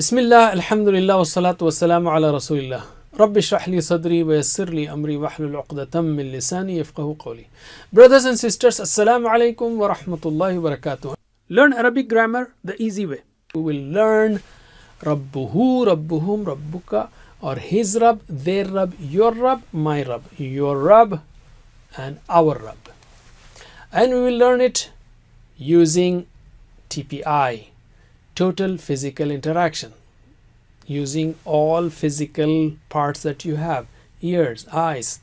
Bismillah, alhamdulillah, wassalatu wassalamu ala rasulillah. Rabbi shrah li sadri wa yassir li amri wahlul uqdatam min lisani yafqahu qawli. Brothers and sisters, assalamu alaikum wa rahmatullahi wa barakatuh. Learn Arabic grammar the easy way. We will learn Rabbuhu, Rabbuhum, Rabbuka, or his Rabb, their Rabb, your Rabb, my Rabb, your Rabb, and our Rabb. And we will learn it using TPI, total physical interaction, using all physical parts that you have, ears, eyes,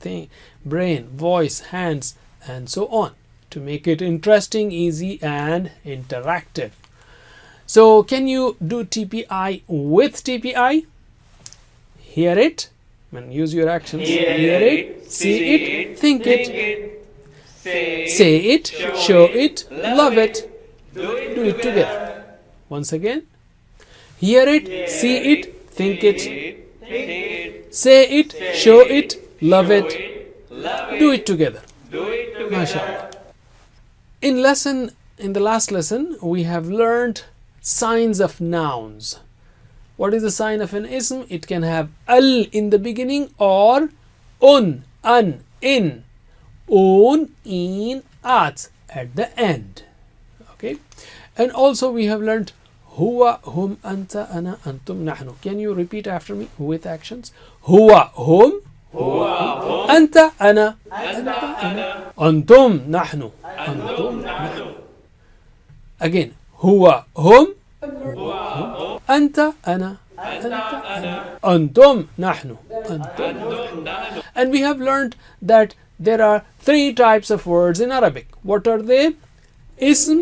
brain, voice, hands, and so on, to make it interesting, easy, and interactive. So can you do TPI with TPI? Hear it, and use your actions. Hear it, see it, think it, say it, show it, love it. Do it together. Once again, hear it, see it, think it, say it, show it, love it. Do it together. MashaAllah. In the last lesson, we have learned signs of nouns. What is the sign of an ism? It can have al in the beginning or un, an, in, un, in, at the end. Okay. And also we have learned huwa, hum, anta, ana, antum, nahnu. Can you repeat after me with actions? Huwa, hum, anta, ana, antum, nahnu, antum, nahnu. Again, huwa, hum, anta, ana, antum, nahnu, antum, nahnu. And we have learned that there are three types of words in Arabic. What are they? Ism,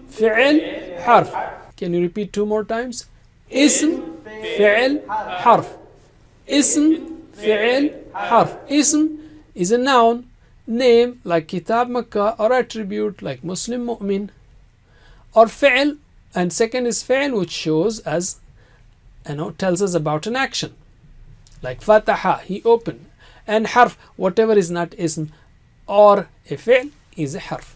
fi'l, harf. Can you repeat two more times? Ism, fi'l, harf. Ism, fi'l, harf. Ism is a noun, name like Kitab Makkah, or attribute like Muslim Mu'min. Or fi'l, and second is fi'l, which shows as, tells us about an action. Like Fataha, he opened. And harf, whatever is not ism or a fi'l, is a harf.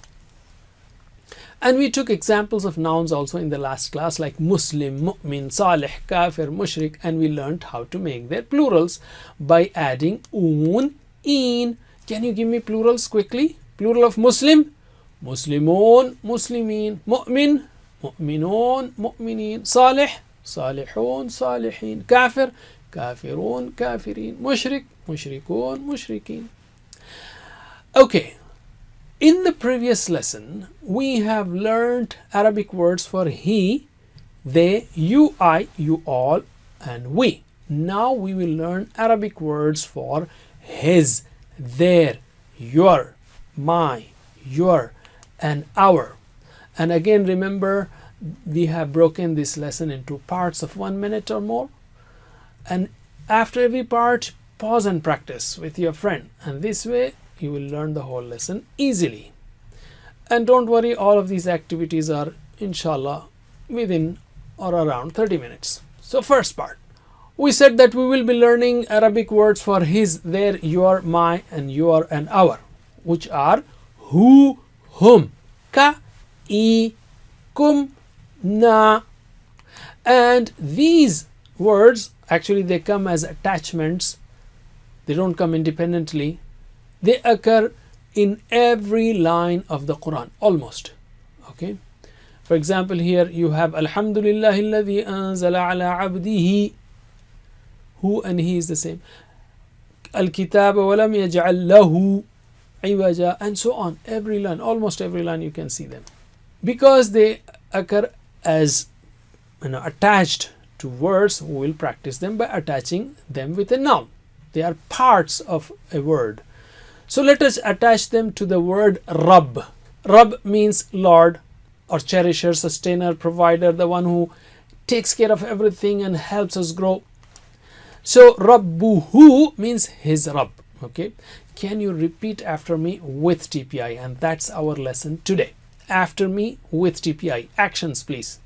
And we took examples of nouns also in the last class, like Muslim, Mu'min, Salih, Kafir, Mushrik, and we learned how to make their plurals by adding un, in. Can you give me plurals quickly? Plural of Muslim? Muslimun, Muslimin. Mu'min, Mu'minun, Mu'minin. Salih, Salihun, Salihin. Kafir, Kafirun, Kafirin. Mushrik, Mushrikun, Mushrikin. Okay. In the previous lesson, we have learned Arabic words for he, they, you, I, you all, and we. Now we will learn Arabic words for his, their, your, my, your, and our. And again, remember, we have broken this lesson into parts of 1 minute or more. And after every part, pause and practice with your friend. And this way, you will learn the whole lesson easily. And don't worry, all of these activities are inshallah within or around 30 minutes. So first part, we said that we will be learning Arabic words for his, their, your, my, and your, and our, which are who, whom, ka, I, kum, na. And these words, actually they come as attachments. They don't come independently. They occur in every line of the Quran, almost. Okay. For example, here you have Alhamdulillahi alladhi anzala ala abdihi. Who and he is the same. Al-kitaba wa lam yaj'al lahu iwaja, and so on. Every line, almost every line, you can see them. Because they occur as attached to words, we will practice them by attaching them with a noun. They are parts of a word. So let us attach them to the word Rabb. Rabb means Lord, or cherisher, sustainer, provider, the one who takes care of everything and helps us grow. So Rabbuhu means his Rabb. Okay. Can you repeat after me with TPI? And that's our lesson today. After me with TPI. Actions, please.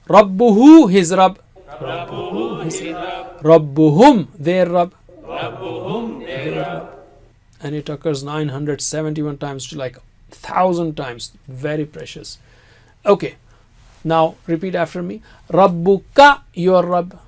Rabbuhu, his Rabb. Rabbuhu, his Rabb. Rabbuhum, their Rabb. Rabbuhum, their Rabb. And it occurs 971 times to like 1,000 times. Very precious. Okay. Now repeat after me. Rabbuka, your Rabb.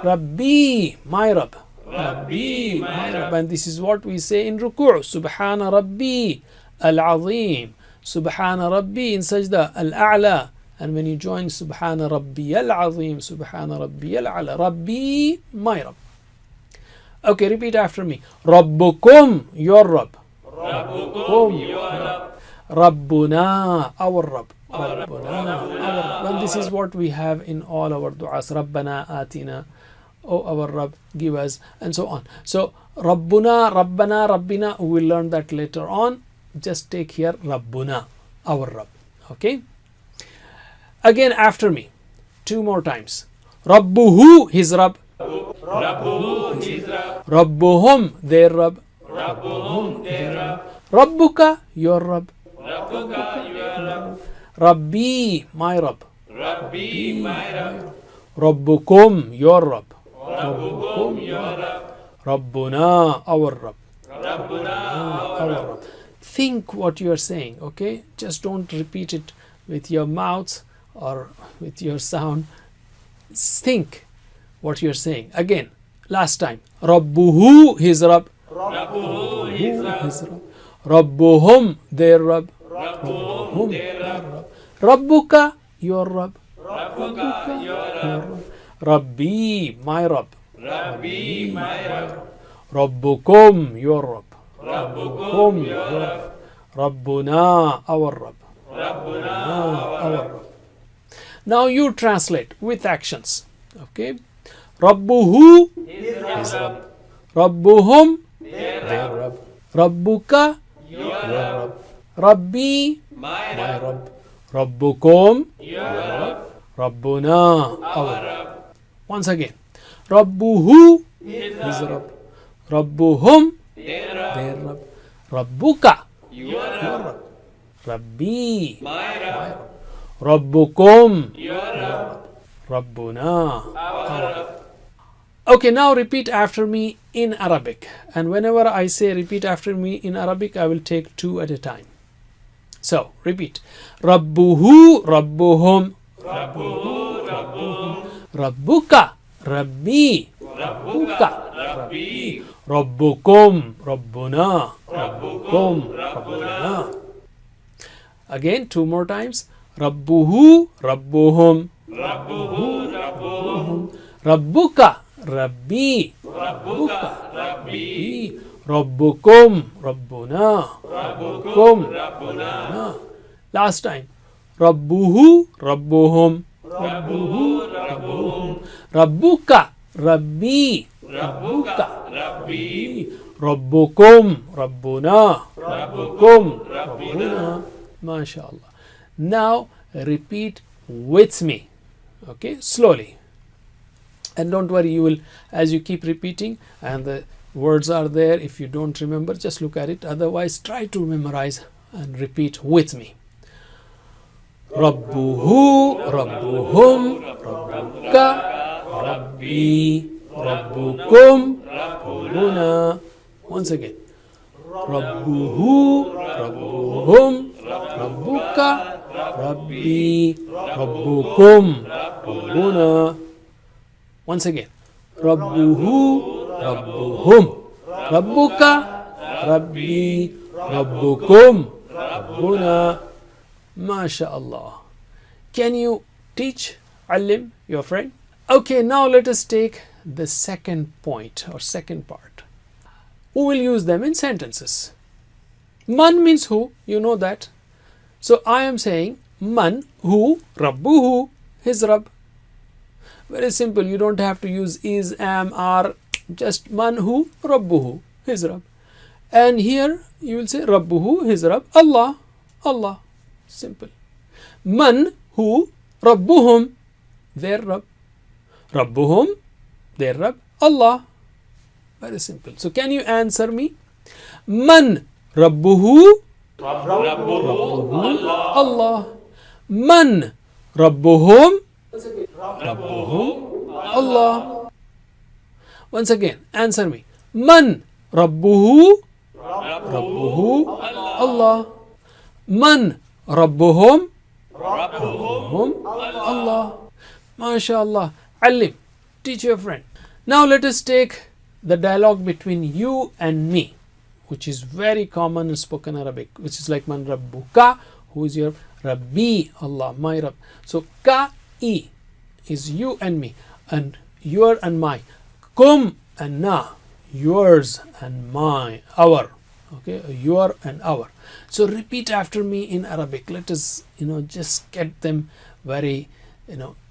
Rabbi, my Rabb. Rabbi, my Rabb. And this is what we say in ruku'. Subhana Rabbi al-Azim. Subhana Rabbi in sajda al-A'la. And when you join Subhana Rabbi al-Azim, Subhana Rabbi al-A'la. Rabbi, my Rabb. Okay, repeat after me. Rabbukum, your Rabb. Rabbukum, your Rabb. Rabbuna, our Rabb. Rabbuna, our Rabb. And this is what we have in all our du'as. Rabbana atina. Oh, our Rabb, give us, and so on. So, Rabbuna, Rabbana, Rabbina, we will learn that later on. Just take here Rabbuna, our Rabb. Okay? Again, after me. 2 more times. Rabbuhu, his Rabb. Rabbuhu, his Rabb. Rabbuhum, their Rabb. Rabbuhum, their Rabb. Rabbuka, your Rabb. Rabbuka, your Rabb. Rabbi, my Rabb. Rabbi, my Rabb. Rabbukum, your Rabb. Rabbukum, your Rabb. Rabbuna, our Rabb. Rabbuna, our Rabb. Think what you are saying, okay? Just don't repeat it with your mouth or with your sound. Think what you are saying. Again, last time. Rabbuhu, his Rabb. Rabbuhu, his Rabb. Rabbuhum, their Rabb. Rabbuhum, their Rabb. Rabbuka, your Rabb. Rabbuka, your Rabb. Rabbi, my Rabb. Rabbi, my Rabb. Rabbukum, your Rabb. Rabbukum, your Rabb. Rabbuna, our Rabb. Rabbuna, our Rabb. Now you translate with actions. Okay? Rabbuhu, his Rabb. Rabbuhum, their Rabb. Rabbuka, your Rabb. Rabbi, my Rabb. Rabbukum, your Rabb. Rabbuna, our Rabb. Once again. Rabbuhu, his Rabb. Rabbuhum, their Rabb. Rabbuka, your Rabb. Rabbi, my Rabb. Rabbukum, your Rabb. Rabbuna, our Rabb. Okay, now repeat after me in Arabic. And whenever I say repeat after me in Arabic, I will take 2 at a time. So, repeat. Rabbuhu, Rabbuhum. Rabbuhu, Rabbuhum. Rabbuka, Rabbi. Rabbuka, Rabbi. Rabbukum, Rabbuna. Rabbukum, Rabbuna. Again, 2 more times. Rabbuhu, Rabbuhum. Rabbuhu, Rabbuhum. Rabbuka, Rabbi. Rabbuka, Rabbi. Rabbukum, Rabbuna. Rabbukum, Rabbuna. Last time. Rabbuhu, Rabbuhum. Rabbuhu, Rabbuhum. Rabbuka, Rabbi. Rabbuka, Rabbi. Rabbukum, Rabbuna. Rabbukum, Rabbuna. MashaAllah. Now repeat with me. Okay, slowly. And don't worry, you will, as you keep repeating and the words are there, if you don't remember, just look at it. Otherwise, try to memorize and repeat with me. Rabbuhu, Rabbuhum, Rabbuka, Rabbi, Rabbukum, Rabbuna. Once again. Rabbuhu, Rabbuhum, Rabbuka, Rabbi, Rabbukum, Rabbuna. Once again. Rabbuhu, Rabbuhum, Rabbuka, Rabbi, Rabbukum, Rabbuna. MashaAllah. Can you teach Alim, your friend? Okay, now let us take the second point or second part. We will use them in sentences. Man means who, you know that. So I am saying man, who, Rabbuhu, his Rabb. Very simple, you don't have to use is, am, are, just man, who, Rabbuhu, his Rabb. And here you will say Rabbuhu, his Rabb, Allah, Allah. Simple. Man, who, Rabbuhum, their Rabb. Rabbuhum, their Rabb, Allah. Very simple. So can you answer me? Man, Rabbuhu, Rabbuhu, Allah. Man, Rabbuhum, Rabbuhum, Allah. Once again, answer me. Man, Rabbuhu, Rabbuhu, Allah. Man, Rabbuhum, Rabbuhum, Allah. MashaAllah. علم. Teach your friend. Now let us take the dialogue between you and me, which is very common in spoken Arabic, which is like man rabbuka, who is your Rabbi, Allah, my Rabb. So ka I is you and me, and your and my. Kum and na, yours and my, our. Okay, your and our. So repeat after me in Arabic. Let us just get them very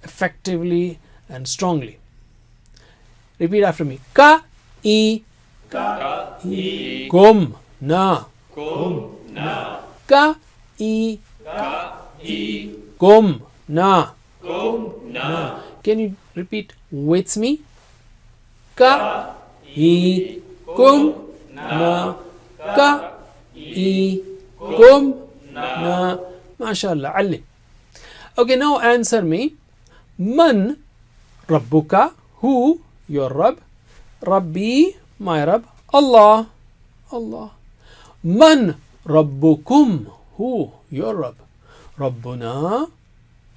effectively and strongly. Repeat after me. Ka I kum na ka I kum na. Can you repeat with me? Ka I kum na ka I kum na. MashaAllah. علم. Okay, now answer me. Man rabbuka, who your Rabb? Rabbi, my Rabb. Allah, Allah. Man rabbukum, who your Rabb? Rabbuna,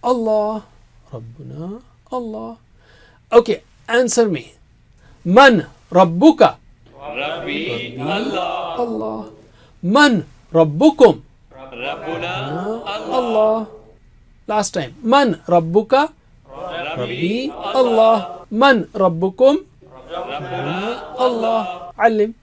Allah, Rabbuna, Allah. Okay, answer me. Man rabbuka? Rabbi, Allah. Allah. Man rabbukum? Rabbuna, Allah. Last time. Man rabbuka? Rabbi, Allah. Man rabbukum? Rabbuna, Allah. Alim.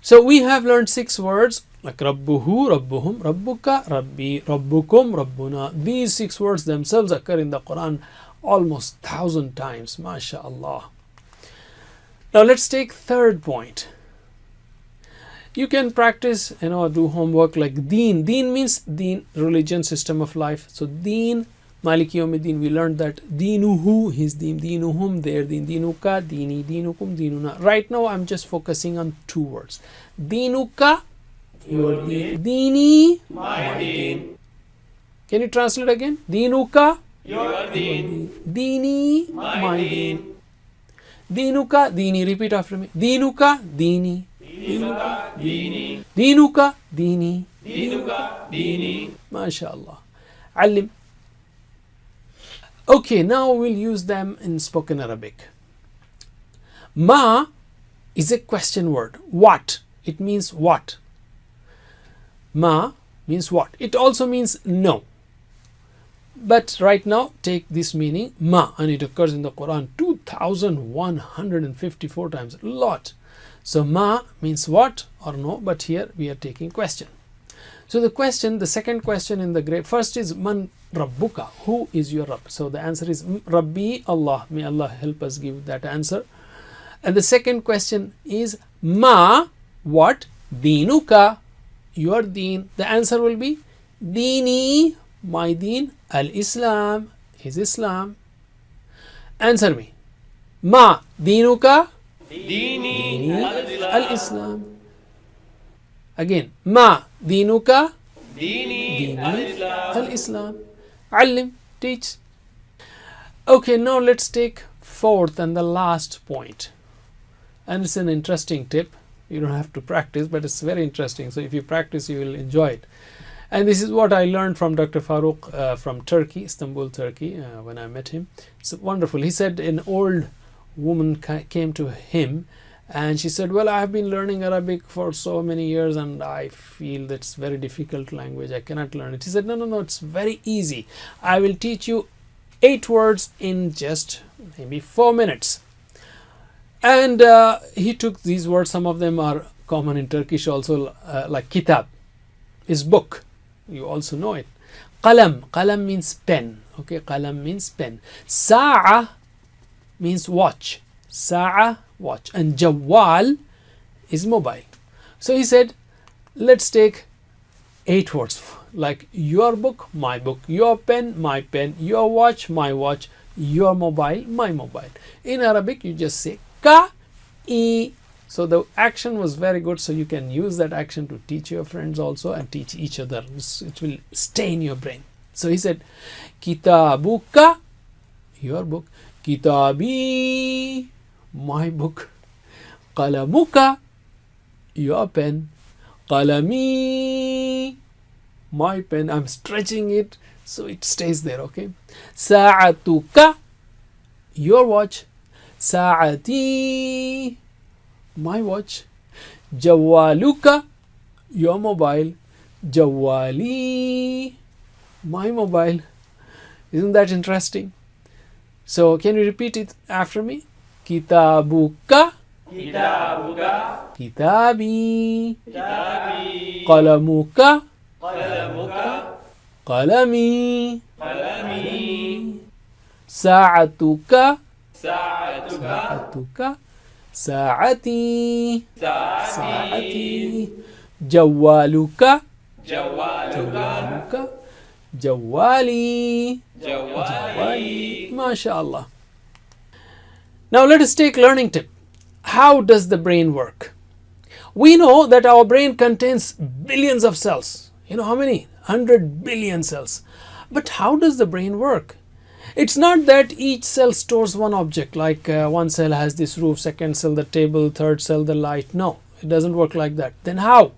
So we have learned 6 words like rabbuhu, rabbuhum, rabbuka, rabbi, rabbukum, rabbuna. These 6 words themselves occur in the Quran almost 1,000 times. MashaAllah. Now let's take third point. You can practice, do homework like deen. Deen means deen, religion, system of life. So deen, Maliki Yawmiddin, we learned that deenuhu, his deen, deenuhum, their deen, deenuka, deeni, deenukum, deenuna. Right now I'm just focusing on 2 words. Deenuka, your deen. Deeni, my deen. Can you translate again? Deenuka, Your deen. Deeni, my deen. Deenuka, deeni. Repeat after me. Deenuka, deeni. Deenuka, deeni. Deenuka, deeni. Deenuka, deeni. MashaAllah. Alim. Okay, now we'll use them in spoken Arabic. Ma is a question word. What? It means what? Ma means what? It also means no. But right now, take this meaning, ma, and it occurs in the Quran 2,154 times. A lot. So ma means what or no, but here we are taking question. So the second question in the grade, first is man rabbuka, who is your Rabb? So the answer is Rabbi, Allah. May Allah help us give that answer. And the second question is ma, what? Deenuka, your deen. The answer will be deeni, my deen. Al-Islam is Islam. Answer me. Ma deenuka? Deeni, Al-Islam. Again. Ma deenuka? Deeni, Al-Islam. Al-Islam. Alim, teach. Okay, now let's take fourth and the last point. And it's an interesting tip. You don't have to practice, but it's very interesting. So if you practice, you will enjoy it. And this is what I learned from Dr. Farooq from Turkey, Istanbul, Turkey, when I met him. It's wonderful. He said an old woman came to him and she said, well, I have been learning Arabic for so many years and I feel that's very difficult language. I cannot learn it. He said, no, it's very easy. I will teach you 8 words in just maybe 4 minutes. And he took these words. Some of them are common in Turkish also, like kitab is book. You also know it. Qalam. Qalam means pen. Okay, qalam means pen. Sa'a means watch. Sa'a, watch. And jawwal is mobile. So he said, let's take 8 words like your book, my book, your pen, my pen, your watch, my watch, your mobile, my mobile. In Arabic, you just say ka-i. So the action was very good. So you can use that action to teach your friends also and teach each other. It will stay in your brain. So he said, kitabuka, your book. Kitabi, my book. Qalamuka, your pen. Qalami, my pen. I'm stretching it so it stays there. Okay. Sa'atuka, your watch. Sa'ati, my watch. Jawaluka, your mobile. Jawali, my mobile. Isn't that interesting? So can you repeat it after me? Kitabuka, Kitabuka, kitabi. Kitabi, Qalamuka, Qalamuka, qalami. Qalami, Sa'atuka, Sa'atuka, sa'atuka. Sa'ati, Sa'ati, sa'ati. Jawaluka, Jawaluka, jawaluka. Jawali, Jawali. MashaAllah. Now let us take learning tip. How does the brain work? We know that our brain contains billions of cells. You know how many? 100 billion cells. But how does the brain work? It's not that each cell stores one object, like one cell has this roof, second cell the table, third cell the light. No, it doesn't work like that. Then how?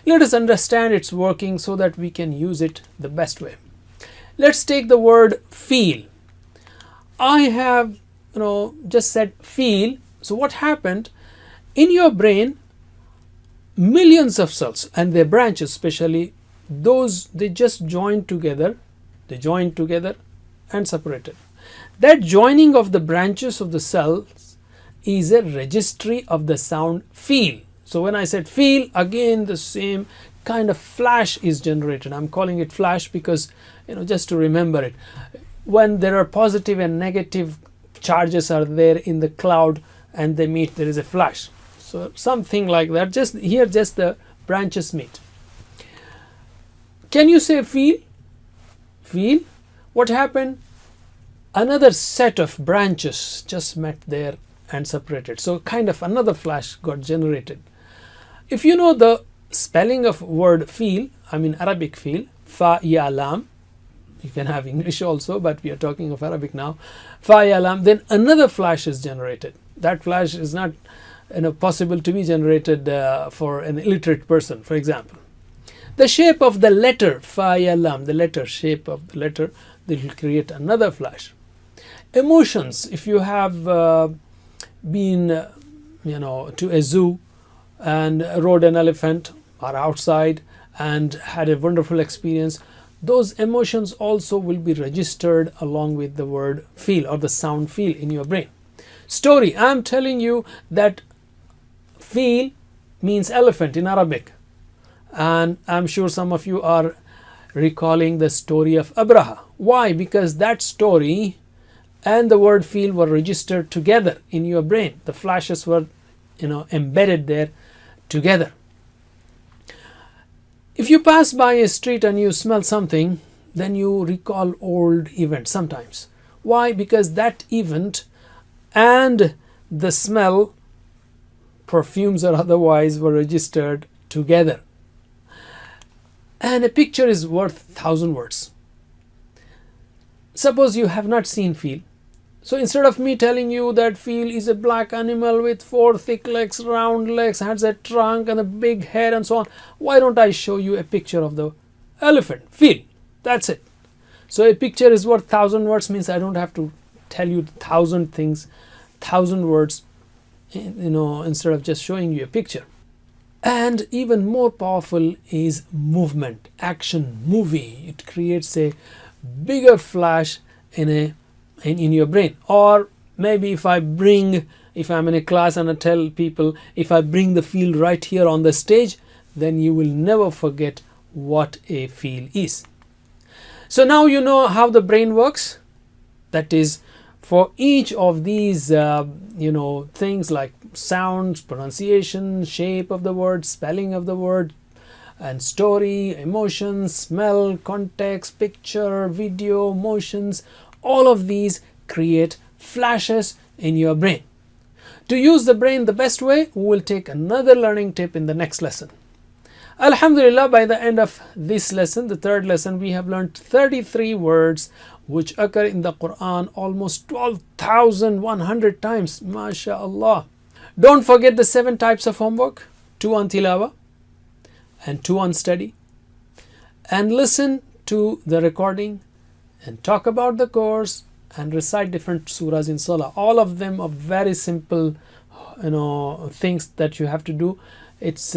Let us understand its working so that we can use it the best way. Let's take the word feel. I have just said feel. So what happened? In your brain, millions of cells and their branches, especially those, they just joined together. They joined together and separated. That joining of the branches of the cells is a registry of the sound feel. So when I said feel, again the same kind of flash is generated. I'm calling it flash because just to remember it. When there are positive and negative charges are there in the cloud and they meet, there is a flash. So something like that. Just here, just the branches meet. Can you say feel? Feel? What happened? Another set of branches just met there and separated. So kind of another flash got generated. If you know the spelling of word feel, I mean Arabic feel, fa ya lam, you can have English also, but we are talking of Arabic now, fa ya lam, then another flash is generated. That flash is not possible to be generated for an illiterate person, for example. The shape of the letter fa ya lam, the letter shape of the letter, they will create another flash. Emotions, if you have been to a zoo and rode an elephant or outside and had a wonderful experience, those emotions also will be registered along with the word feel or the sound feel in your brain. Story, I'm telling you that feel means elephant in Arabic, and I'm sure some of you are recalling the story of Abraha. Why? Because that story and the word feel were registered together in your brain. The flashes were embedded there together. If you pass by a street and you smell something, then you recall old events sometimes. Why? Because that event and the smell, perfumes or otherwise, were registered together. And a picture is worth 1,000 words. Suppose you have not seen feel. So instead of me telling you that feel is a black animal with 4 thick legs, round legs, has a trunk and a big head and so on, why don't I show you a picture of the elephant? Feel. That's it. So a picture is worth 1,000 words, means I don't have to tell you 1,000 things, 1,000 words, instead of just showing you a picture. And even more powerful is movement, action, movie. It creates a bigger flash in your brain. Or maybe if I'm in a class and I tell people, if I bring the feel right here on the stage, then you will never forget what a feel is. So now you know how the brain works. That is, for each of these things like sounds, pronunciation, shape of the word, spelling of the word, and story, emotions, smell, context, picture, video, motions, all of these create flashes in your brain. To use the brain the best way, we will take another learning tip in the next lesson. Alhamdulillah, by the end of this lesson, the third lesson, we have learned 33 words which occur in the Quran almost 12,100 times. MashaAllah. Don't forget the 7 types of homework: 2 on tilawa and 2 on study. And listen to the recording and talk about the course and recite different surahs in salah. All of them are very simple, things that you have to do. It's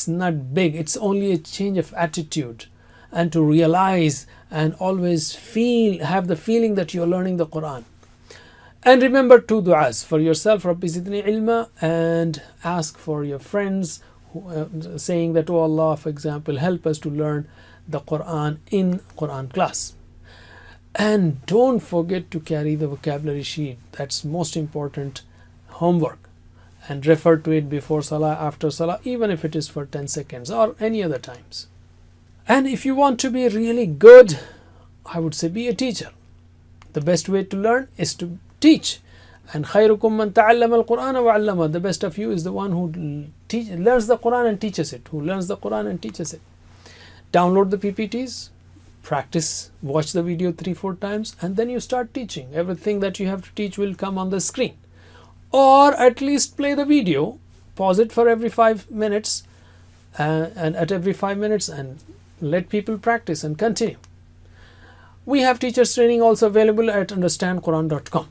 not big. It's only a change of attitude, and to realize and always have the feeling that you're learning the Quran. And remember 2 du'as for yourself, Rabbi zidni ilma, and ask for your friends, saying that, oh Allah, for example, help us to learn the Quran in Quran class. And don't forget to carry the vocabulary sheet. That's most important homework. And refer to it before salah, after salah, even if it is for 10 seconds or any other times. And if you want to be really good, I would say be a teacher. The best way to learn is to teach. And khayrukum man ta'allama al-Qur'ana wa 'allama. The best of you is the one who learns the Quran and teaches it. Download the PPTs, practice, watch the video 3-4 times, and then you start teaching. Everything that you have to teach will come on the screen. Or at least play the video, pause it for every 5 minutes, and at every 5 minutes, and let people practice and continue. We have teachers training also available at understandquran.com.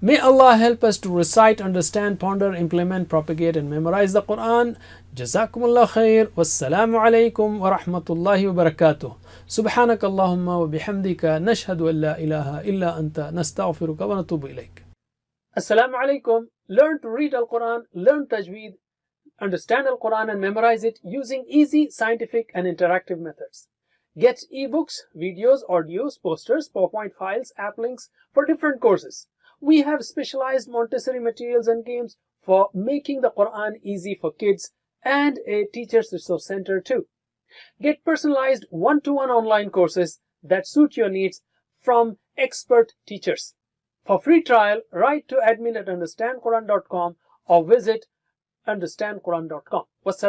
May Allah help us to recite, understand, ponder, implement, propagate, and memorize the Quran. Jazakumullah khair. Wassalamu alaikum wa rahmatullahi wa barakatuh. Subhanaka Allahumma wa bihamdika nashhadu an la ilaha illa anta nastaghfiruka wa natubu ilayk. Assalamu alaikum. Learn to read Al-Quran, learn Tajweed, understand Al-Quran and memorize it using easy, scientific and interactive methods. Get ebooks, videos, audios, posters, PowerPoint files, app links for different courses. We have specialized Montessori materials and games for making the Quran easy for kids, and a teacher's resource center too. Get personalized one-to-one online courses that suit your needs from expert teachers. For free trial, write to admin@understandquran.com or visit understandquran.com. Wassalam.